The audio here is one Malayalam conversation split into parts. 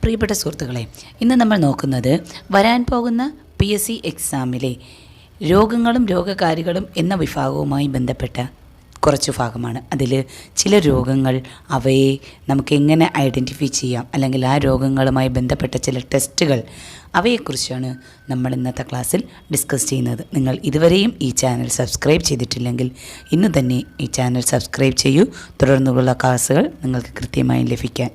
പ്രിയപ്പെട്ട സുഹൃത്തുക്കളെ, ഇന്ന് നമ്മൾ നോക്കുന്നത് വരാൻ പോകുന്ന PSC എക്സാമിലെ രോഗങ്ങളും രോഗകാരികളും എന്ന വിഭാഗവുമായി ബന്ധപ്പെട്ട കുറച്ച് ഭാഗമാണ്. അതിൽ ചില രോഗങ്ങൾ, അവയെ നമുക്ക് എങ്ങനെ ഐഡൻറ്റിഫൈ ചെയ്യാം, അല്ലെങ്കിൽ ആ രോഗങ്ങളുമായി ബന്ധപ്പെട്ട ചില ടെസ്റ്റുകൾ, അവയെക്കുറിച്ചാണ് നമ്മൾ ഇന്നത്തെ ക്ലാസ്സിൽ ഡിസ്കസ് ചെയ്യുന്നത്. നിങ്ങൾ ഇതുവരെയും ഈ ചാനൽ സബ്സ്ക്രൈബ് ചെയ്തിട്ടില്ലെങ്കിൽ ഇന്ന് തന്നെ ഈ ചാനൽ സബ്സ്ക്രൈബ് ചെയ്യൂ. തുടർന്നുള്ള ക്ലാസ്സുകൾ നിങ്ങൾക്ക് കൃത്യമായി ലഭിക്കാൻ.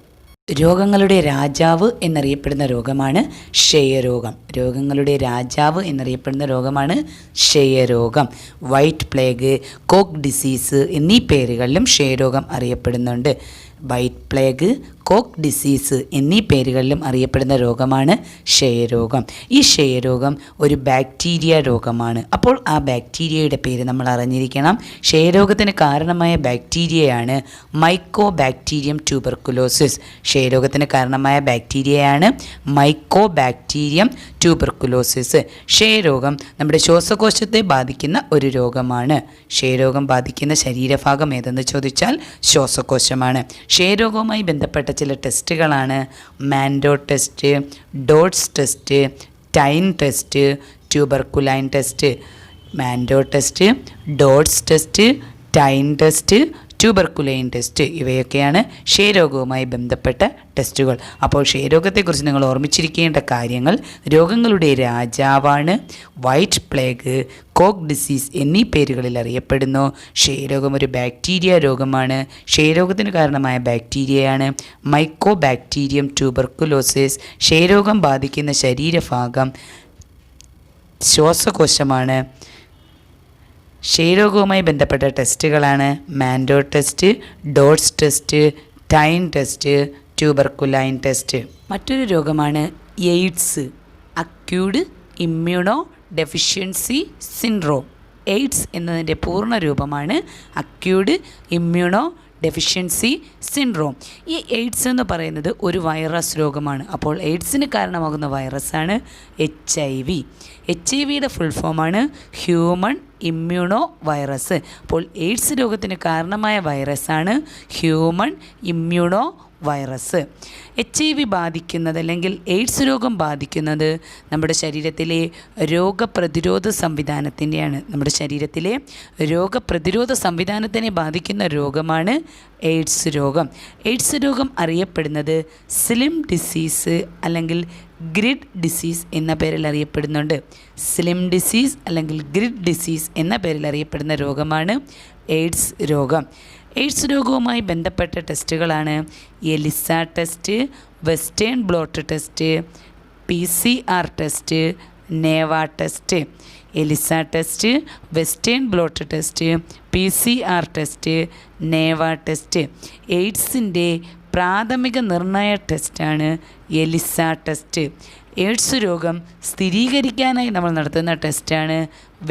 രോഗങ്ങളുടെ രാജാവ് എന്നറിയപ്പെടുന്ന രോഗമാണ് ക്ഷയരോഗം. രോഗങ്ങളുടെ രാജാവ് എന്നറിയപ്പെടുന്ന രോഗമാണ് ക്ഷയരോഗം. വൈറ്റ് പ്ലേഗ്, കോക്ക് ഡിസീസ് എന്നീ പേരുകളിലും ക്ഷയരോഗം അറിയപ്പെടുന്നുണ്ട്. വൈറ്റ് പ്ലേഗ്, കോക്ക് ഡിസീസ് എന്നീ പേരുകളിലും അറിയപ്പെടുന്ന രോഗമാണ് ക്ഷയരോഗം. ഈ ക്ഷയരോഗം ഒരു ബാക്ടീരിയ രോഗമാണ്. അപ്പോൾ ആ ബാക്ടീരിയയുടെ പേര് നമ്മൾ അറിഞ്ഞിരിക്കണം. ക്ഷയരോഗത്തിന് കാരണമായ ബാക്ടീരിയയാണ് മൈക്കോബാക്ടീരിയം ട്യൂബർക്കുലോസിസ്. ക്ഷയരോഗത്തിന് കാരണമായ ബാക്ടീരിയയാണ് മൈക്കോബാക്ടീരിയം ട്യൂബർക്കുലോസിസ്. ക്ഷയരോഗം നമ്മുടെ ശ്വാസകോശത്തെ ബാധിക്കുന്ന ഒരു രോഗമാണ്. ക്ഷയരോഗം ബാധിക്കുന്ന ശരീരഭാഗം ഏതെന്ന് ചോദിച്ചാൽ ശ്വാസകോശമാണ്. ക്ഷയരോഗവുമായി ബന്ധപ്പെട്ട ചില ടെസ്റ്റുകളാണ് Mantoux test, DOTS test, tine test, tuberculin test. Mantoux test, DOTS test, tine test, tuberculin test, ഇവയൊക്കെയാണ് ക്ഷയരോഗവുമായി ബന്ധപ്പെട്ട ടെസ്റ്റുകൾ. അപ്പോൾ ക്ഷയരോഗത്തെക്കുറിച്ച് നിങ്ങൾ ഓർമ്മിച്ചിരിക്കേണ്ട കാര്യങ്ങൾ: രോഗങ്ങളുടെ രാജാവാണ്, വൈറ്റ് പ്ലേഗ്, കോക്ക് ഡിസീസ് എന്നീ പേരുകളിൽ അറിയപ്പെടുന്നു. ക്ഷയരോഗം ഒരു ബാക്ടീരിയ രോഗമാണ്. ക്ഷയരോഗത്തിന് കാരണമായ ബാക്ടീരിയയാണ് മൈക്കോബാക്ടീരിയം ട്യൂബർക്കുലോസിസ്. ക്ഷയരോഗം ബാധിക്കുന്ന ശരീരഭാഗം ശ്വാസകോശമാണ്. ക്ഷയരോഗവുമായി ബന്ധപ്പെട്ട ടെസ്റ്റുകളാണ് Mantoux test, DOTS test, tine test, tuberculin test. മറ്റൊരു രോഗമാണ് AIDS, acute immunodeficiency syndrome. AIDS എന്നതിൻ്റെ പൂർണ്ണ രൂപമാണ് അക്യൂട്ട് ഇമ്മ്യൂണോ ഡെഫിഷ്യൻസി സിൻഡ്രോം. ഈ എയ്ഡ്സ് എന്ന് പറയുന്നത് ഒരു വൈറസ് രോഗമാണ്. അപ്പോൾ എയ്ഡ്സിന് കാരണമാകുന്ന വൈറസാണ് HIV. HIV ഫുൾ ഫോമാണ് ഹ്യൂമൺ ഇമ്മ്യൂണോ വൈറസ്. അപ്പോൾ എയ്ഡ്സ് രോഗത്തിന് കാരണമായ വൈറസാണ് ഹ്യൂമൺ ഇമ്മ്യൂണോ വൈറസ്. HIV ബാധിക്കുന്നത്, അല്ലെങ്കിൽ എയ്ഡ്സ് രോഗം ബാധിക്കുന്നത് നമ്മുടെ ശരീരത്തിലെ രോഗപ്രതിരോധ സംവിധാനത്തിൻ്റെയാണ്. നമ്മുടെ ശരീരത്തിലെ രോഗപ്രതിരോധ സംവിധാനത്തിനെ ബാധിക്കുന്ന രോഗമാണ് എയ്ഡ്സ് രോഗം. എയ്ഡ്സ് രോഗം അറിയപ്പെടുന്നത് സ്ലിം ഡിസീസ് അല്ലെങ്കിൽ ഗ്രിഡ് ഡിസീസ് എന്ന പേരിൽ അറിയപ്പെടുന്നുണ്ട്. സ്ലിം ഡിസീസ് അല്ലെങ്കിൽ ഗ്രിഡ് ഡിസീസ് എന്ന പേരിൽ അറിയപ്പെടുന്ന രോഗമാണ് എയ്ഡ്സ് രോഗം. എയ്ഡ്സ് രോഗവുമായി ബന്ധപ്പെട്ട ടെസ്റ്റുകളാണ് ELISA test, Western blot test, PCR test, നേവ test. ELISA test, Western blot test, PCR test, നേവ ടെസ്റ്റ്. എയ്ഡ്സിൻ്റെ പ്രാഥമിക നിർണയ ടെസ്റ്റാണ് എലിസ ടെസ്റ്റ്. എയ്ഡ്സ് രോഗം സ്ഥിരീകരിക്കാനായി നമ്മൾ നടത്തുന്ന ടെസ്റ്റാണ്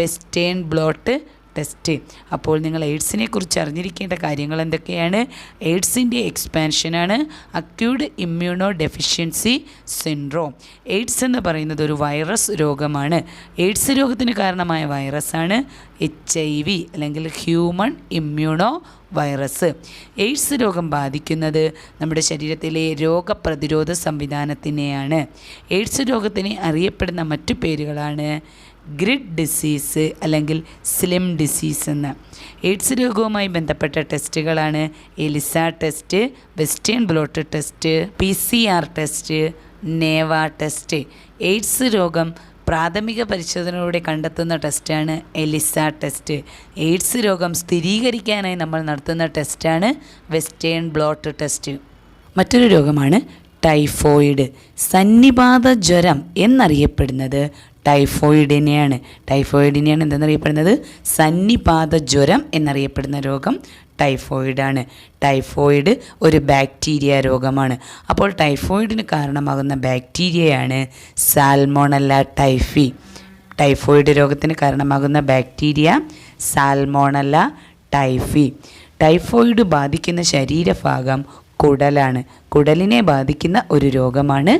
വെസ്റ്റേൺ ബ്ലോട്ട് ടെസ്റ്റ്. അപ്പോൾ നിങ്ങൾ എയ്ഡ്സിനെ കുറിച്ച് അറിഞ്ഞിരിക്കേണ്ട കാര്യങ്ങൾ എന്തൊക്കെയാണ്? എയ്ഡ്സിൻ്റെ എക്സ്പാൻഷനാണ് acute immunodeficiency syndrome. AIDS എന്ന് പറയുന്നത് ഒരു വൈറസ് രോഗമാണ്. എയ്ഡ്സ് രോഗത്തിന് കാരണമായ വൈറസാണ് HIV അല്ലെങ്കിൽ ഹ്യൂമൺ ഇമ്മ്യൂണോ വൈറസ്. എയ്ഡ്സ് രോഗം ബാധിക്കുന്നത് നമ്മുടെ ശരീരത്തിലെ രോഗപ്രതിരോധ സംവിധാനത്തിനെയാണ്. എയ്ഡ്സ് രോഗത്തിന് അറിയപ്പെടുന്ന മറ്റു പേരുകളാണ് ഗ്രിഡ് ഡിസീസ് അല്ലെങ്കിൽ സ്ലിം ഡിസീസ് എന്ന്. എയ്ഡ്സ് രോഗവുമായി ബന്ധപ്പെട്ട ടെസ്റ്റുകളാണ് ELISA test, Western blot test, PCR test, നേവ ടെസ്റ്റ്. എയ്ഡ്സ് രോഗം പ്രാഥമിക പരിശോധനയിലൂടെ കണ്ടെത്തുന്ന ടെസ്റ്റാണ് എലിസ ടെസ്റ്റ്. എയ്ഡ്സ് രോഗം സ്ഥിരീകരിക്കാനായി നമ്മൾ നടത്തുന്ന ടെസ്റ്റാണ് വെസ്റ്റേൺ ബ്ലോട്ട് ടെസ്റ്റ്. മറ്റൊരു രോഗമാണ് ടൈഫോയിഡ്. സന്നിപാത ജ്വരം എന്നറിയപ്പെടുന്നത് ടൈഫോയിഡിനെയാണ്. എന്തെന്നറിയപ്പെടുന്നത്? സന്നിപാത ജ്വരം എന്നറിയപ്പെടുന്ന രോഗം ടൈഫോയിഡാണ്. ടൈഫോയിഡ് ഒരു ബാക്ടീരിയ രോഗമാണ്. അപ്പോൾ ടൈഫോയിഡിന് കാരണമാകുന്ന ബാക്ടീരിയയാണ് സാൽമോണല്ല ടൈഫി. ടൈഫോയിഡ് രോഗത്തിന് കാരണമാകുന്ന ബാക്ടീരിയ സാൽമോണല്ല ടൈഫി. ടൈഫോയിഡ് ബാധിക്കുന്ന ശരീരഭാഗം കുടലാണ്. കുടലിനെ ബാധിക്കുന്ന ഒരു രോഗമാണ്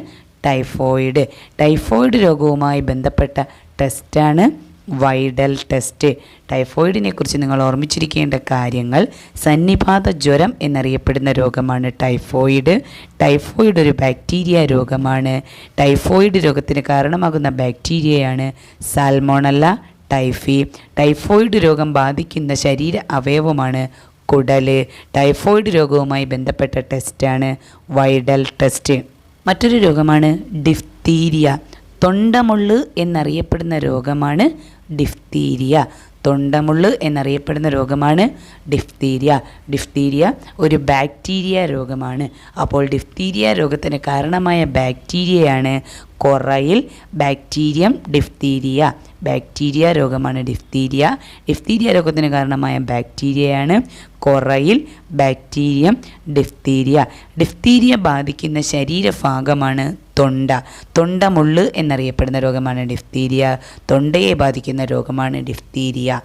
ടൈഫോയിഡ്. ടൈഫോയിഡ് രോഗവുമായി ബന്ധപ്പെട്ട ടെസ്റ്റാണ് വൈഡൽ ടെസ്റ്റ്. ടൈഫോയിഡിനെ കുറിച്ച് നിങ്ങൾ ഓർമ്മിച്ചിരിക്കേണ്ട കാര്യങ്ങൾ, സന്നിപാത ജ്വരം എന്നറിയപ്പെടുന്ന രോഗമാണ് ടൈഫോയിഡ്. ടൈഫോയിഡ് ഒരു ബാക്ടീരിയ രോഗമാണ്. ടൈഫോയിഡ് രോഗത്തിന് കാരണമാകുന്ന ബാക്ടീരിയയാണ് സാൽമോണല്ല ടൈഫി. ടൈഫോയിഡ് രോഗം ബാധിക്കുന്ന ശരീര അവയവമാണ് കുടൽ. ടൈഫോയിഡ് രോഗവുമായി ബന്ധപ്പെട്ട ടെസ്റ്റാണ് വൈഡൽ ടെസ്റ്റ്. മറ്റൊരു രോഗമാണ് ഡിഫ്തീരിയ. തൊണ്ടമുള്ള് എന്നറിയപ്പെടുന്ന രോഗമാണ് ഡിഫ്തീരിയ. തൊണ്ടമുള്ള് എന്നറിയപ്പെടുന്ന രോഗമാണ് ഡിഫ്തീരിയ. ഡിഫ്തീരിയ ഒരു ബാക്ടീരിയ രോഗമാണ്. അപ്പോൾ ഡിഫ്തീരിയ രോഗത്തിന് കാരണമായ ബാക്ടീരിയയാണ് കൊറയിൽ ബാക്ടീരിയം ഡിഫ്തീരിയ. ബാക്ടീരിയ രോഗമാണ് ഡിഫ്തീരിയ. ഡിഫ്തീരിയ രോഗത്തിന് കാരണമായ ബാക്ടീരിയയാണ് കൊറയിൽ ബാക്ടീരിയം ഡിഫ്തീരിയ. ഡിഫ്തീരിയ ബാധിക്കുന്ന ശരീരഭാഗമാണ് തൊണ്ട. തൊണ്ടമുള്ള് എന്നറിയപ്പെടുന്ന രോഗമാണ് ഡിഫ്തീരിയ. തൊണ്ടയെ ബാധിക്കുന്ന രോഗമാണ് ഡിഫ്തീരിയ.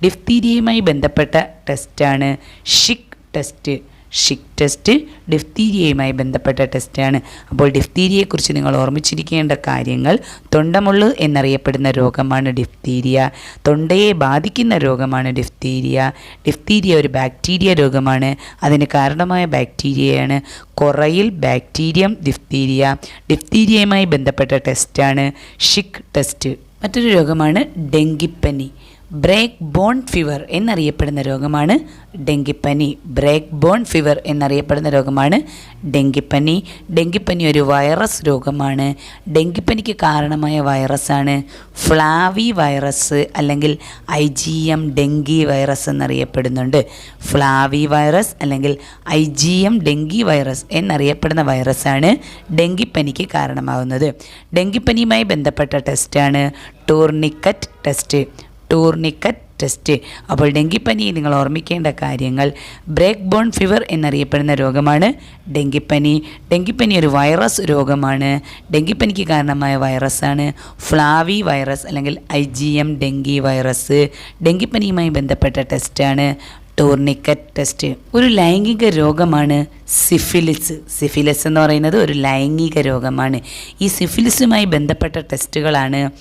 ഡിഫ്തീരിയയുമായി ബന്ധപ്പെട്ട ടെസ്റ്റാണ് ഷിക് ടെസ്റ്റ്. ഷിക് ടെസ്റ്റ് ഡിഫ്തീരിയയുമായി ബന്ധപ്പെട്ട ടെസ്റ്റാണ്. അപ്പോൾ ഡിഫ്തീരിയയെക്കുറിച്ച് നിങ്ങൾ ഓർമ്മിച്ചിരിക്കേണ്ട കാര്യങ്ങൾ, തൊണ്ടമുള്ള് എന്നറിയപ്പെടുന്ന രോഗമാണ് ഡിഫ്തീരിയ. തൊണ്ടയെ ബാധിക്കുന്ന രോഗമാണ് ഡിഫ്തീരിയ. ഡിഫ്തീരിയ ഒരു ബാക്ടീരിയ രോഗമാണ്. അതിന് കാരണമായ ബാക്ടീരിയയാണ് കൊറയിൽ ബാക്ടീരിയം ഡിഫ്തീരിയ. ഡിഫ്തീരിയയുമായി ബന്ധപ്പെട്ട ടെസ്റ്റാണ് ഷിക് ടെസ്റ്റ്. മറ്റൊരു രോഗമാണ് ഡെങ്കിപ്പനി. ബ്രേക്ക് ബോൺ ഫീവർ എന്നറിയപ്പെടുന്ന രോഗമാണ് ഡെങ്കിപ്പനി. ബ്രേക്ക് ബോൺ ഫീവർ എന്നറിയപ്പെടുന്ന രോഗമാണ് ഡെങ്കിപ്പനി. ഡെങ്കിപ്പനി ഒരു വൈറസ് രോഗമാണ്. ഡെങ്കിപ്പനിക്ക് കാരണമായ വൈറസാണ് ഫ്ലാവി വൈറസ് അല്ലെങ്കിൽ IgM ഡെങ്കി വൈറസ് എന്നറിയപ്പെടുന്നുണ്ട്. ഫ്ലാവി വൈറസ് അല്ലെങ്കിൽ IgM ഡെങ്കി വൈറസ് എന്നറിയപ്പെടുന്ന വൈറസാണ് ഡെങ്കിപ്പനിക്ക് കാരണമാകുന്നത്. ഡെങ്കിപ്പനിയുമായി ബന്ധപ്പെട്ട ടെസ്റ്റാണ് ടൂർണിക്കറ്റ് ടെസ്റ്റ്. Tourniquet test. അപ്പോൾ ഡെങ്കിപ്പനി നിങ്ങൾ ഓർമ്മിക്കേണ്ട കാര്യങ്ങൾ, ബ്രേക്ക് ബോൺ ഫീവർ എന്നറിയപ്പെടുന്ന രോഗമാണ് ഡെങ്കിപ്പനി. ഡെങ്കിപ്പനി ഒരു വൈറസ് രോഗമാണ്. ഡെങ്കിപ്പനിക്ക് കാരണമായ വൈറസാണ് ഫ്ലാവി വൈറസ് അല്ലെങ്കിൽ IgM ഡെങ്കി വൈറസ്. ഡെങ്കിപ്പനിയുമായി ബന്ധപ്പെട്ട ടെസ്റ്റാണ് ടൂർണിക്കറ്റ് ടെസ്റ്റ്. ഒരു ലൈംഗിക രോഗമാണ് സിഫിലിസ്. സിഫിലിസ് എന്ന് പറയുന്നത് ഒരു ലൈംഗിക രോഗമാണ്. ഈ സിഫിലിസുമായി ബന്ധപ്പെട്ട ടെസ്റ്റുകളാണ്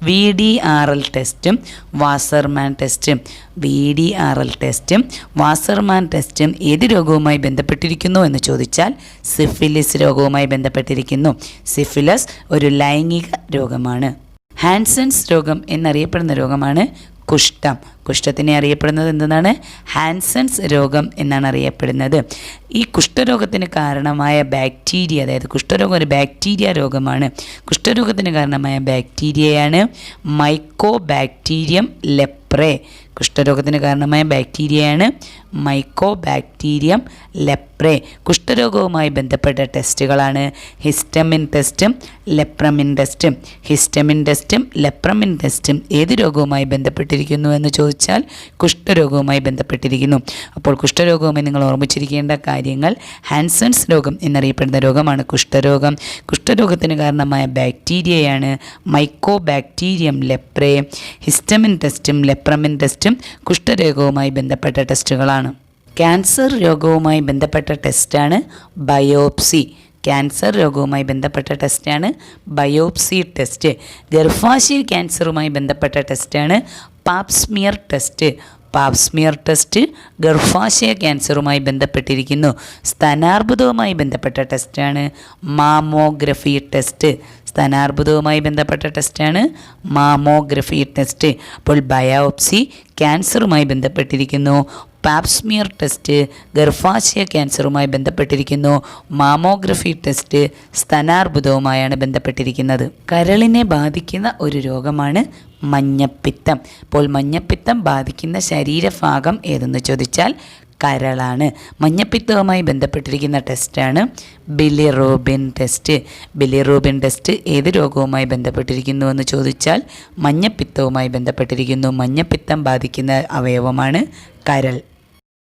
VDRL ടെസ്റ്റും വാസർമാൻ ടെസ്റ്റും. VDRL ടെസ്റ്റും വാസർമാൻ ടെസ്റ്റും ഏത് രോഗവുമായി ബന്ധപ്പെട്ടിരിക്കുന്നു എന്ന് ചോദിച്ചാൽ സിഫിലിസ് രോഗവുമായി ബന്ധപ്പെട്ടിരിക്കുന്നു. സിഫിലിസ് ഒരു ലൈംഗിക രോഗമാണ്. ഹാൻസൻസ് രോഗം എന്നറിയപ്പെടുന്ന രോഗമാണ് കുഷ്ഠം. കുഷ്ഠത്തിനെ അറിയപ്പെടുന്നത് എന്താണ്? ഹാൻസൻസ് രോഗം എന്നാണ് അറിയപ്പെടുന്നത്. ഈ കുഷ്ഠരോഗത്തിന് കാരണമായ ബാക്ടീരിയ, അതായത് കുഷ്ഠരോഗം ഒരു ബാക്ടീരിയ രോഗമാണ്. കുഷ്ഠരോഗത്തിന് കാരണമായ ബാക്ടീരിയയാണ് മൈക്കോബാക്ടീരിയം ലെപ്രേ. കുഷ്ഠരോഗത്തിന് കാരണമായ ബാക്ടീരിയയാണ് മൈക്കോബാക്ടീരിയം ലെപ്രേ. കുഷ്ഠരോഗവുമായി ബന്ധപ്പെട്ട ടെസ്റ്റുകളാണ് ഹിസ്റ്റമിൻ ടെസ്റ്റും ലെപ്രമിൻ ടെസ്റ്റും. ഹിസ്റ്റമിൻ ടെസ്റ്റും ലെപ്രമിൻ ടെസ്റ്റും ഏത് രോഗവുമായി ബന്ധപ്പെട്ടിരിക്കുന്നു എന്ന് ചോദിച്ചാൽ കുഷ്ഠരോഗവുമായി ബന്ധപ്പെട്ടിരിക്കുന്നു. അപ്പോൾ കുഷ്ഠരോഗവുമായി നിങ്ങൾ ഓർമ്മിച്ചിരിക്കേണ്ട കാര്യങ്ങൾ, ഹാൻസൻസ് രോഗം എന്നറിയപ്പെടുന്ന രോഗമാണ് കുഷ്ഠരോഗം. കുഷ്ഠരോഗത്തിന് കാരണമായ ബാക്ടീരിയയാണ് മൈക്കോബാക്ടീരിയം ലെപ്രേ. ഹിസ്റ്റമിൻ ടെസ്റ്റും ലെപ്രമിൻ ടെസ്റ്റും കുഷ്ഠരോഗവുമായി ബന്ധപ്പെട്ട ടെസ്റ്റുകളാണ്. ക്യാൻസർ രോഗവുമായി ബന്ധപ്പെട്ട ടെസ്റ്റാണ് ബയോപ്സി. ക്യാൻസർ രോഗവുമായി ബന്ധപ്പെട്ട ടെസ്റ്റാണ് ബയോപ്സി ടെസ്റ്റ്. ഗർഭാശയ ക്യാൻസറുമായി ബന്ധപ്പെട്ട ടെസ്റ്റാണ് പാപ്സ്മിയർ ടെസ്റ്റ്. പാപ്സ്മിയർ ടെസ്റ്റ് ഗർഭാശയ ക്യാൻസറുമായി ബന്ധപ്പെട്ടിരിക്കുന്നു. സ്തനാർബുദവുമായി ബന്ധപ്പെട്ട ടെസ്റ്റാണ് മാമോഗ്രഫി ടെസ്റ്റ്. സ്തനാർബുദവുമായി ബന്ധപ്പെട്ട ടെസ്റ്റാണ് മാമോഗ്രഫി ടെസ്റ്റ്. അപ്പോൾ ബയോപ്സി ക്യാൻസറുമായി ബന്ധപ്പെട്ടിരിക്കുന്നു. പാപ്സ്മിയർ ടെസ്റ്റ് ഗർഭാശയ ക്യാൻസറുമായി ബന്ധപ്പെട്ടിരിക്കുന്നു. മാമോഗ്രഫി ടെസ്റ്റ് സ്തനാർബുദവുമായാണ് ബന്ധപ്പെട്ടിരിക്കുന്നത്. കരളിനെ ബാധിക്കുന്ന ഒരു രോഗമാണ് മഞ്ഞപ്പിത്തം. അപ്പോൾ മഞ്ഞപ്പിത്തം ബാധിക്കുന്ന ശരീരഭാഗം ഏതെന്ന് ചോദിച്ചാൽ കരളാണ്. മഞ്ഞപ്പിത്തവുമായി ബന്ധപ്പെട്ടിരിക്കുന്ന ടെസ്റ്റാണ് ബിലിറൂബിൻ ടെസ്റ്റ്. ബിലിറൂബിൻ ടെസ്റ്റ് ഏത് രോഗവുമായി ബന്ധപ്പെട്ടിരിക്കുന്നു എന്ന് ചോദിച്ചാൽ മഞ്ഞപ്പിത്തവുമായി ബന്ധപ്പെട്ടിരിക്കുന്നു. മഞ്ഞപ്പിത്തം ബാധിക്കുന്ന അവയവമാണ് കരൾ.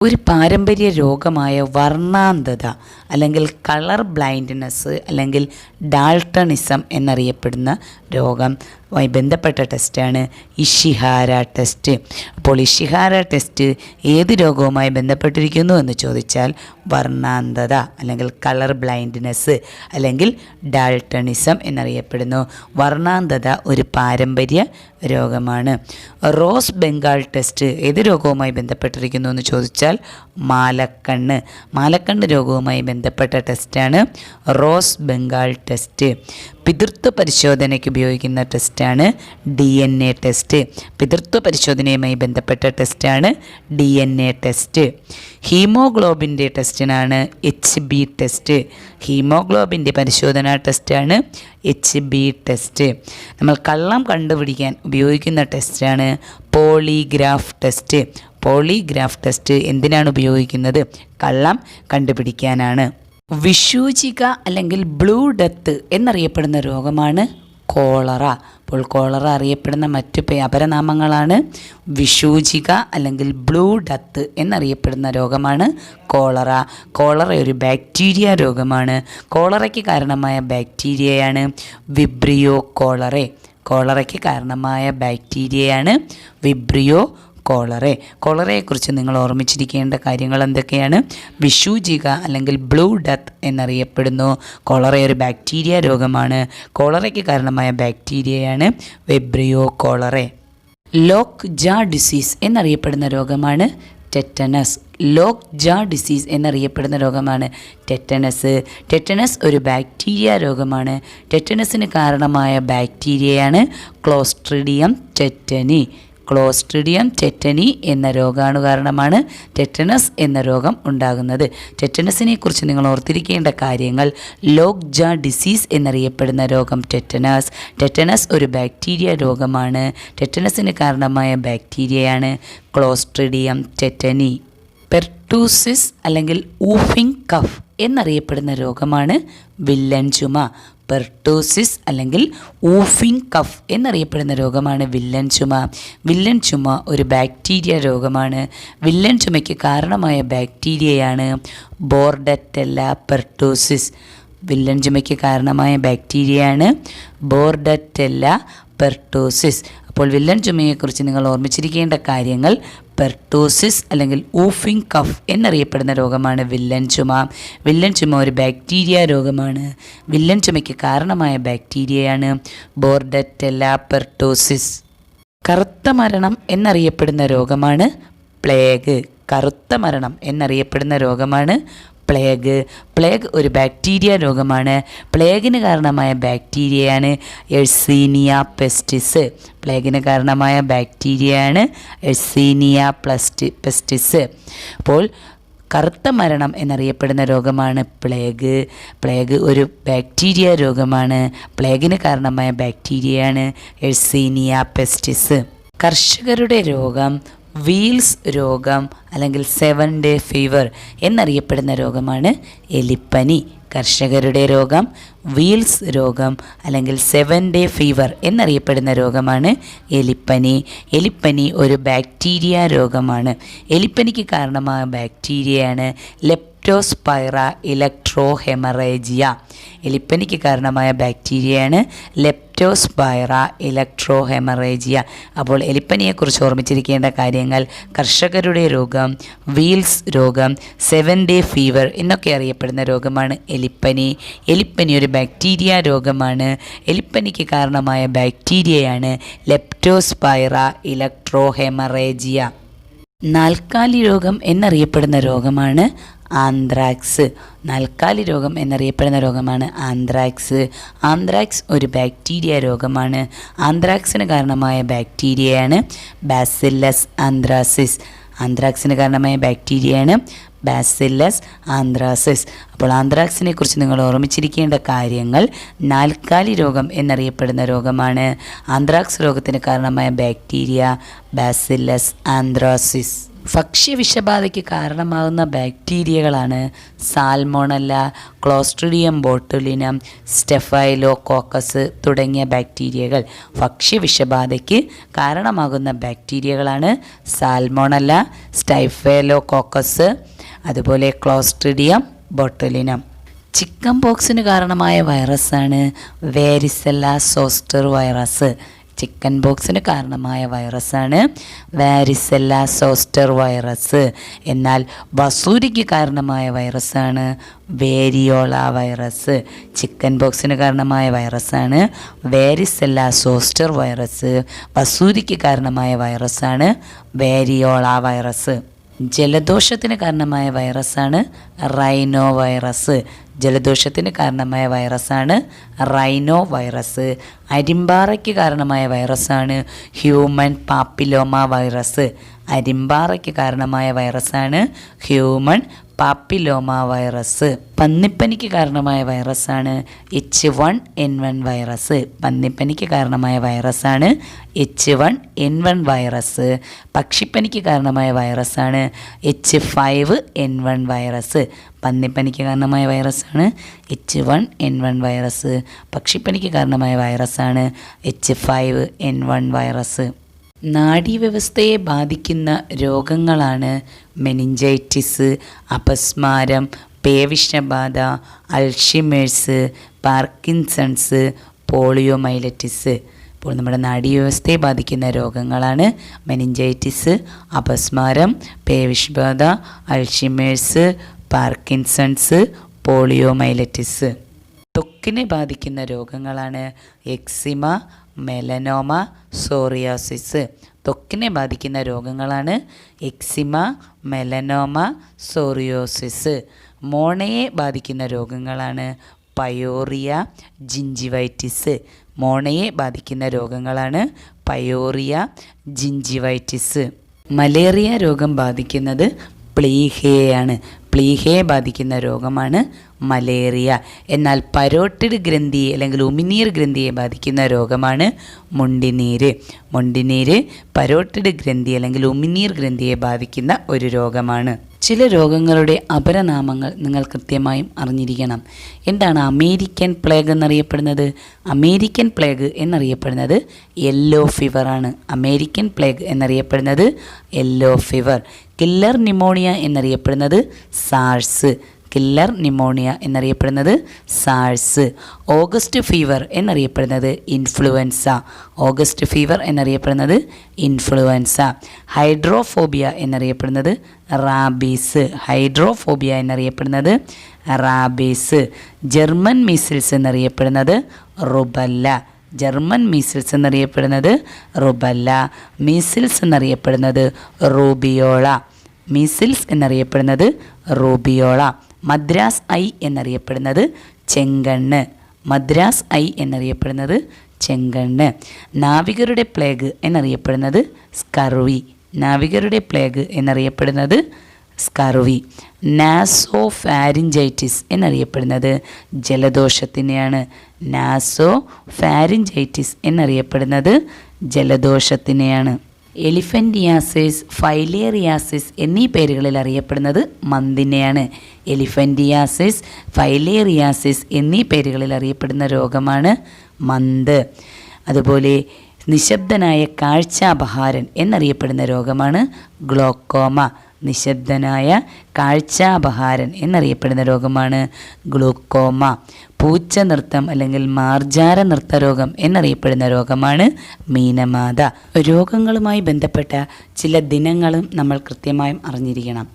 ഒരു പാരമ്പര്യ രോഗമായ വർണ്ണാന്ധത അല്ലെങ്കിൽ കളർ ബ്ലൈൻഡ്നെസ് അല്ലെങ്കിൽ ഡാൾട്ടണിസം എന്നറിയപ്പെടുന്ന രോഗവുമായി ബന്ധപ്പെട്ട ടെസ്റ്റാണ് ഇഷിഹാര ടെസ്റ്റ്. അപ്പോൾ ഇഷിഹാര ടെസ്റ്റ് ഏത് രോഗവുമായി ബന്ധപ്പെട്ടിരിക്കുന്നു എന്ന് ചോദിച്ചാൽ വർണ്ണാന്ധത അല്ലെങ്കിൽ കളർ ബ്ലൈൻഡ്നെസ് അല്ലെങ്കിൽ ഡാൾട്ടണിസം എന്നറിയപ്പെടുന്നു. വർണ്ണാന്ധത ഒരു പാരമ്പര്യ രോഗമാണ്. റോസ് ബംഗാൾ ടെസ്റ്റ് ഏത് രോഗവുമായി ബന്ധപ്പെട്ടിരിക്കുന്നു എന്ന് ചോദിച്ചാൽ മാലക്കണ്ണ് രോഗവുമായി ബന്ധപ്പെട്ട ടെസ്റ്റാണ് റോസ് ബംഗാൾ ടെസ്റ്റ്. പിതൃത്വ പരിശോധനയ്ക്ക് ഉപയോഗിക്കുന്ന ടെസ്റ്റാണ് DNA ടെസ്റ്റ്. പിതൃത്വ പരിശോധനയുമായി ബന്ധപ്പെട്ട ടെസ്റ്റാണ് DNA ടെസ്റ്റ്. ഹീമോഗ്ലോബിൻ്റെ ടെസ്റ്റിനാണ് HB ടെസ്റ്റ്. ഹീമോഗ്ലോബിൻ്റെ പരിശോധനാ ടെസ്റ്റാണ് HB ടെസ്റ്റ്. നമ്മൾ കള്ളം കണ്ടുപിടിക്കാൻ ഉപയോഗിക്കുന്ന ടെസ്റ്റാണ് പോളിഗ്രാഫ് ടെസ്റ്റ്. പോളിഗ്രാഫ് ടെസ്റ്റ് എന്തിനാണ് ഉപയോഗിക്കുന്നത്? കള്ളം കണ്ടുപിടിക്കാനാണ്. വിഷൂചിക അല്ലെങ്കിൽ ബ്ലൂ ഡെത്ത് എന്നറിയപ്പെടുന്ന രോഗമാണ് കോളറ. അപ്പോൾ കോളറ അറിയപ്പെടുന്ന മറ്റു അപരനാമങ്ങളാണ് വിഷൂചിക അല്ലെങ്കിൽ ബ്ലൂ ഡെത്ത് എന്നറിയപ്പെടുന്ന രോഗമാണ് കോളറ. കോളറ ഒരു ബാക്ടീരിയ രോഗമാണ്. കോളറയ്ക്ക് കാരണമായ ബാക്ടീരിയയാണ് വിബ്രിയോ കോളറെ. കോളറയ്ക്ക് കാരണമായ ബാക്ടീരിയയാണ് വിബ്രിയോ കോളറയെക്കുറിച്ച് നിങ്ങൾ ഓർമ്മിച്ചിരിക്കേണ്ട കാര്യങ്ങൾ എന്തൊക്കെയാണ്? വിഷൂചിക അല്ലെങ്കിൽ ബ്ലൂ ഡെത്ത് എന്നറിയപ്പെടുന്നു. കോളറ ഒരു ബാക്ടീരിയ രോഗമാണ്. കോളറയ്ക്ക് കാരണമായ ബാക്ടീരിയയാണ് വിബ്രിയോ കോളറെ. ലോക്ക് ജാ ഡിസീസ് എന്നറിയപ്പെടുന്ന രോഗമാണ് ടെറ്റനസ്. ലോക്ക് ജാ ഡിസീസ് എന്നറിയപ്പെടുന്ന രോഗമാണ് ടെറ്റനസ് ഒരു ബാക്ടീരിയ രോഗമാണ്. ടെറ്റനസിന് കാരണമായ ബാക്ടീരിയയാണ് ക്ലോസ്ട്രിഡിയം ടെറ്റനി എന്ന രോഗാണു കാരണമാണ് ടെറ്റനസ് എന്ന രോഗം ഉണ്ടാകുന്നത്. ടെറ്റനസിനെ കുറിച്ച് നിങ്ങൾ ഓർത്തിരിക്കേണ്ട കാര്യങ്ങൾ: ലോക്ക് ജാ ഡിസീസ് എന്നറിയപ്പെടുന്ന രോഗം ടെറ്റനസ് ഒരു ബാക്ടീരിയ രോഗമാണ്. ടെറ്റനസിന് കാരണമായ ബാക്ടീരിയയാണ് ക്ലോസ്ട്രിഡിയം ടെറ്റനി. പെർട്ടൂസിസ് അല്ലെങ്കിൽ ഊഫിംഗ് കഫ് എന്നറിയപ്പെടുന്ന രോഗമാണ് വില്ലൻ ചുമ. പെർട്ടൂസിസ് അല്ലെങ്കിൽ ഊഫിംഗ് കഫ് എന്നറിയപ്പെടുന്ന രോഗമാണ് വില്ലൻ ചുമ. വില്ലൻ ചുമ ഒരു ബാക്ടീരിയ രോഗമാണ്. വില്ലൻ ചുമയ്ക്ക് കാരണമായ ബാക്ടീരിയയാണ് ബോർഡറ്റെല്ല പെർട്ടൂസിസ്. വില്ലൻ ചുമയ്ക്ക് കാരണമായ ബാക്ടീരിയയാണ് ബോർഡറ്റെല്ല പെർട്ടൂസിസ്. അപ്പോൾ വില്ലൻ ചുമയെക്കുറിച്ച് നിങ്ങൾ ഓർമ്മിച്ചിരിക്കേണ്ട കാര്യങ്ങൾ: പെർട്ടൂസിസ് അല്ലെങ്കിൽ ഊഫിംഗ് കഫ് എന്നറിയപ്പെടുന്ന രോഗമാണ് വില്ലൻ ചുമ. വില്ലൻ ചുമ ഒരു ബാക്ടീരിയ രോഗമാണ്. വില്ലൻ ചുമയ്ക്ക് കാരണമായ ബാക്ടീരിയയാണ് ബോർഡറ്റെല്ല പെർട്ടൂസിസ്. കറുത്ത മരണം എന്നറിയപ്പെടുന്ന രോഗമാണ് പ്ലേഗ്. പ്ലേഗ് ഒരു ബാക്ടീരിയ രോഗമാണ്. പ്ലേഗിന് കാരണമായ ബാക്ടീരിയയാണ് എഴ്സീനിയ പെസ്റ്റിസ്. അപ്പോൾ കറുത്ത മരണം എന്നറിയപ്പെടുന്ന രോഗമാണ് പ്ലേഗ് ഒരു ബാക്ടീരിയ രോഗമാണ്. പ്ലേഗിന് കാരണമായ ബാക്ടീരിയയാണ് എഴ്സീനിയ പെസ്റ്റിസ്. കർഷകരുടെ രോഗം വീൽസ് രോഗം അല്ലെങ്കിൽ 7 ഡേ ഫീവർ എന്നറിയപ്പെടുന്ന രോഗമാണ് എലിപ്പനി. കർഷകരുടെ രോഗം വീൽസ് രോഗം അല്ലെങ്കിൽ 7 ഡേ ഫീവർ എന്നറിയപ്പെടുന്ന രോഗമാണ് എലിപ്പനി ഒരു ബാക്ടീരിയ രോഗമാണ്. എലിപ്പനിക്ക് കാരണമായ ബാക്ടീരിയയാണ് ലെപ്റ്റോസ്പൈറ ഇലക്ട്രോഹെമറേജിയ. എലിപ്പനിക്ക് കാരണമായ ബാക്ടീരിയയാണ് ലെപ്റ്റോസ്പൈറ ഇലക്ട്രോഹെമറേജിയ. അപ്പോൾ എലിപ്പനിയെക്കുറിച്ച് ഓർമ്മിച്ചിരിക്കേണ്ട കാര്യങ്ങൾ: കർഷകരുടെ രോഗം, വീൽസ് രോഗം, 7 ഡേ ഫീവർ എന്നൊക്കെ അറിയപ്പെടുന്ന രോഗമാണ് എലിപ്പനി ഒരു ബാക്ടീരിയ രോഗമാണ്. എലിപ്പനിക്ക് കാരണമായ ബാക്ടീരിയയാണ് ലെപ്റ്റോസ്പൈറ ഇലക്ട്രോഹെമറേജിയ. നാൽക്കാലി രോഗം എന്നറിയപ്പെടുന്ന രോഗമാണ് ആന്ത്രാക്സ്. ആന്ത്രാക്സ് ഒരു ബാക്ടീരിയ രോഗമാണ്. ആന്ത്രാക്സിന് കാരണമായ ബാക്ടീരിയയാണ് ബാസില്ലസ് ആന്ത്രാസിസ്. അപ്പോൾ ആന്ത്രാക്സിനെ കുറിച്ച് നിങ്ങൾ ഓർമ്മിച്ചിരിക്കേണ്ട കാര്യങ്ങൾ: നാൽക്കാലി രോഗം എന്നറിയപ്പെടുന്ന രോഗമാണ്. ആന്ത്രാക്സ് രോഗത്തിന് കാരണമായ ബാക്ടീരിയ ബാസില്ലസ് ആന്ത്രാസിസ്. ഭക്ഷ്യവിഷബാധയ്ക്ക് കാരണമാകുന്ന ബാക്ടീരിയകളാണ് സാൽമോണല്ല, ക്ലോസ്ട്രിഡിയം ബോട്ടുലിനം, സ്റ്റെഫൈലോകോക്കസ് തുടങ്ങിയ ബാക്ടീരിയകൾ. ഭക്ഷ്യവിഷബാധയ്ക്ക് കാരണമാകുന്ന ബാക്ടീരിയകളാണ് സാൽമോണല്ല, സ്റ്റൈഫൈലോകോക്കസ്, അതുപോലെ ക്ലോസ്ട്രിഡിയം ബൊട്ടുലിനം. ചിക്കൻ പോക്സിന് കാരണമായ വൈറസാണ് വാരിസെല്ല സോസ്റ്റർ വൈറസ്. ചിക്കൻ പോക്സിന് കാരണമായ വൈറസാണ് വാരിസെല്ല സോസ്റ്റർ വൈറസ്. എന്നാൽ വസൂരിക്ക് കാരണമായ വൈറസാണ് വേരിയോള വൈറസ്. ചിക്കൻ പോക്സിന് കാരണമായ വൈറസാണ് വാരിസെല്ല സോസ്റ്റർ വൈറസ്. വസൂരിക്ക് കാരണമായ വൈറസാണ് വേരിയോള വൈറസ്. ജലദോഷത്തിന് കാരണമായ വൈറസാണ് റൈനോ വൈറസ്. ജലദോഷത്തിന് കാരണമായ വൈറസാണ് റൈനോ വൈറസ്. അരിമ്പാറയ്ക്ക് കാരണമായ വൈറസാണ് ഹ്യൂമൻ പാപ്പിലോമ വൈറസ്. അരിമ്പാറയ്ക്ക് കാരണമായ വൈറസാണ് ഹ്യൂമൻ പാപ്പിലോമ വൈറസ്. പന്നിപ്പനിക്ക് കാരണമായ വൈറസാണ് H1N1 വൈറസ്. പന്നിപ്പനിക്ക് കാരണമായ വൈറസാണ് H1N1 വൈറസ്. പക്ഷിപ്പനിക്ക് കാരണമായ വൈറസാണ് H5N1 വൈറസ്. പന്നിപ്പനിക്ക് കാരണമായ വൈറസാണ് H1N1 വൈറസ്. പക്ഷിപ്പനിക്ക് കാരണമായ വൈറസാണ് H5N1 വൈറസ്. നാഡീവ്യവസ്ഥയെ ബാധിക്കുന്ന രോഗങ്ങളാണ് മെനിഞ്ചൈറ്റിസ്, അപസ്മാരം, പേവിഷബാധ, അൾഷിമേഴ്സ്, പാർക്കിൻസൺസ്, പോളിയോമൈലറ്റിസ്. ഇപ്പോൾ നമ്മുടെ നാഡീവ്യവസ്ഥയെ ബാധിക്കുന്ന രോഗങ്ങളാണ് മെനിഞ്ചൈറ്റിസ്, അപസ്മാരം, പേവിഷബാധ, അൾഷിമേഴ്സ്, പാർക്കിൻസൺസ്, പോളിയോമൈലറ്റിസ്. ത്വക്കിനെ ബാധിക്കുന്ന രോഗങ്ങളാണ് എക്സിമ, മെലനോമ, സോറിയാസിസ്. ത്വക്കിനെ ബാധിക്കുന്ന രോഗങ്ങളാണ് എക്സിമ, മെലനോമ, സോറിയോസിസ്. മോണയെ ബാധിക്കുന്ന രോഗങ്ങളാണ് പയോറിയ, ജിഞ്ചിവൈറ്റിസ്. മോണയെ ബാധിക്കുന്ന രോഗങ്ങളാണ് പയോറിയ, ജിഞ്ചിവൈറ്റിസ്. മലേറിയ രോഗം ബാധിക്കുന്നത് പ്ലീഹയെയാണ്. പ്ലീഹയെ ബാധിക്കുന്ന രോഗമാണ് മലേറിയ. എന്നാൽ പരോട്ടിഡ് ഗ്രന്ഥിയെ അല്ലെങ്കിൽ ഉമിനീർ ഗ്രന്ഥിയെ ബാധിക്കുന്ന രോഗമാണ് മുണ്ടിനീര്. മുണ്ടിനീര് പരോട്ടിഡ് ഗ്രന്ഥി അല്ലെങ്കിൽ ഉമിനീർ ഗ്രന്ഥിയെ ബാധിക്കുന്ന ഒരു രോഗമാണ്. ചില രോഗങ്ങളുടെ അപരനാമങ്ങൾ നിങ്ങൾ കൃത്യമായും അറിഞ്ഞിരിക്കണം. എന്താണ് അമേരിക്കൻ പ്ലേഗ് എന്നറിയപ്പെടുന്നത്? അമേരിക്കൻ പ്ലേഗ് എന്നറിയപ്പെടുന്നത് യെല്ലോ ഫീവറാണ്. അമേരിക്കൻ പ്ലേഗ് എന്നറിയപ്പെടുന്നത് യെല്ലോ ഫീവർ. കില്ലർ ന്യൂമോണിയ എന്നറിയപ്പെടുന്നത് സാഴ്സ്. കില്ലർ ന്യൂമോണിയ എന്നറിയപ്പെടുന്നത് സാഴ്സ്. ഓഗസ്റ്റ് ഫീവർ എന്നറിയപ്പെടുന്നത് ഇൻഫ്ലുവൻസ. ഓഗസ്റ്റ് ഫീവർ എന്നറിയപ്പെടുന്നത് ഇൻഫ്ലുവൻസ. ഹൈഡ്രോഫോബിയ എന്നറിയപ്പെടുന്നത് റാബീസ്. ഹൈഡ്രോഫോബിയ എന്നറിയപ്പെടുന്നത് റാബീസ്. ജർമ്മൻ മീസിൽസ് എന്നറിയപ്പെടുന്നത് റുബല്ല. ജർമ്മൻ മീസിൽസ് എന്നറിയപ്പെടുന്നത് റുബല്ല. മീസിൽസ് എന്നറിയപ്പെടുന്നത് റൂബിയോള. മീസിൽസ് എന്നറിയപ്പെടുന്നത് റൂബിയോള. മദ്രാസ് ഐ എന്നറിയപ്പെടുന്നത് ചെങ്കണ്ണ്. മദ്രാസ് ഐ എന്നറിയപ്പെടുന്നത് ചെങ്കണ്ണ്. നാവികരുടെ പ്ലേഗ് എന്നറിയപ്പെടുന്നത് സ്കർവി. നാവികരുടെ പ്ലേഗ് എന്നറിയപ്പെടുന്നത് സ്കർവി. നാസോ ഫാരിഞ്ചൈറ്റിസ് എന്നറിയപ്പെടുന്നത് ജലദോഷത്തിനെയാണ്. നാസോ ഫാരിഞ്ചൈറ്റിസ് എന്നറിയപ്പെടുന്നത് ജലദോഷത്തിനെയാണ്. എലിഫൻറ്റിയാസിസ്, ഫൈലേറിയാസിസ് എന്നീ പേരുകളിൽ അറിയപ്പെടുന്നത് മന്തിനെയാണ്. എലിഫൻറ്റിയാസിസ്, ഫൈലേറിയാസിസ് എന്നീ പേരുകളിൽ അറിയപ്പെടുന്ന രോഗമാണ് മന്ത്. അതുപോലെ നിശബ്ദനായ കാഴ്ചാപഹാരൻ എന്നറിയപ്പെടുന്ന രോഗമാണ് ഗ്ലോക്കോമ. നിശബ്ദനായ കാഴ്ചാപഹാരൻ എന്നറിയപ്പെടുന്ന രോഗമാണ് ഗ്ലൂക്കോമ. പൂച്ച നൃത്തം അല്ലെങ്കിൽ മാർജാര നൃത്തരോഗം എന്നറിയപ്പെടുന്ന രോഗമാണ് മീനമാത. രോഗങ്ങളുമായി ബന്ധപ്പെട്ട ചില ദിനങ്ങളും നമ്മൾ കൃത്യമായും അറിഞ്ഞിരിക്കണം.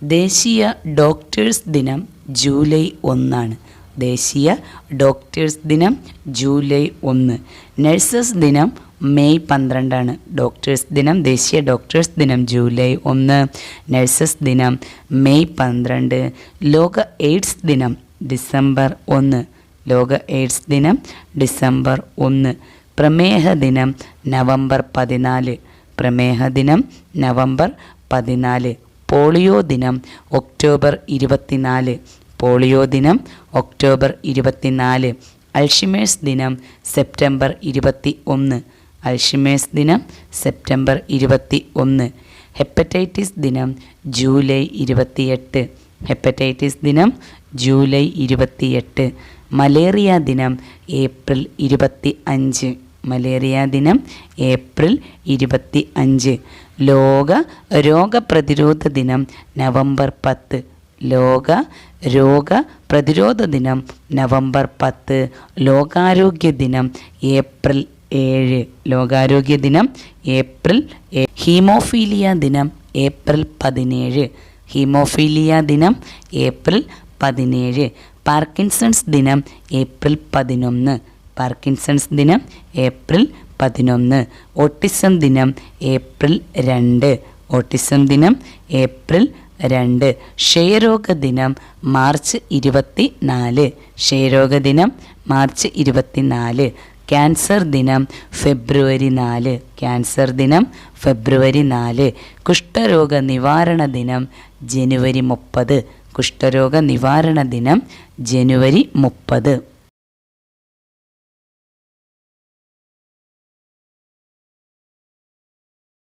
ദേശീയ ഡോക്ടേഴ്സ് ദിനം ജൂലൈ 1. ദേശീയ ഡോക്ടേഴ്സ് ദിനം ജൂലൈ 1. നഴ്സസ് ദിനം മെയ് 12. ഡോക്ടേഴ്സ് ദിനം, ദേശീയ ഡോക്ടേഴ്സ് ദിനം ജൂലൈ 1. നഴ്സസ് ദിനം മെയ് 12. ലോക എയ്ഡ്സ് ദിനം ഡിസംബർ 1. ലോക എയ്ഡ്സ് ദിനം ഡിസംബർ 1. പ്രമേഹ ദിനം നവംബർ 14. പ്രമേഹ ദിനം നവംബർ 14. പോളിയോ ദിനം ഒക്ടോബർ 24. പോളിയോ ദിനം ഒക്ടോബർ 24. അൾഷിമേഴ്സ് ദിനം സെപ്റ്റംബർ 21. അൾഷിമേഴ്സ് ദിനം സെപ്റ്റംബർ 21. ഹെപ്പറ്റൈറ്റിസ് ദിനം ജൂലൈ 28. ഹെപ്പറ്റൈറ്റിസ് ദിനം ജൂലൈ 28. മലേറിയ ദിനം ഏപ്രിൽ 25. മലേറിയ ദിനം ഏപ്രിൽ 25. ലോക രോഗപ്രതിരോധ ദിനം നവംബർ 10. ലോക രോഗ പ്രതിരോധ ദിനം നവംബർ 10. ലോകാരോഗ്യ ദിനം ഏപ്രിൽ 7. ലോകാരോഗ്യ ദിനം ഏപ്രിൽ 7. ഹീമോഫീലിയ ദിനം ഏപ്രിൽ 17. ഹീമോഫീലിയ ദിനം ഏപ്രിൽ 17. പാർക്കിൻസൺസ് ദിനം ഏപ്രിൽ 11. പാർക്കിൻസൺസ് ദിനം ഏപ്രിൽ 11. ഓട്ടിസം ദിനം ഏപ്രിൽ 2. ഓട്ടിസം ദിനം ഏപ്രിൽ 2. ക്ഷയരോഗ ദിനം മാർച്ച് 24. ക്ഷയരോഗ ദിനം മാർച്ച് 24. ക്യാൻസർ ദിനം ഫെബ്രുവരി 4. ക്യാൻസർ ദിനം ഫെബ്രുവരി 4. കുഷ്ഠരോഗ നിവാരണ ദിനം ജനുവരി 30. കുഷ്ഠരോഗ നിവാരണ ദിനം ജനുവരി 30.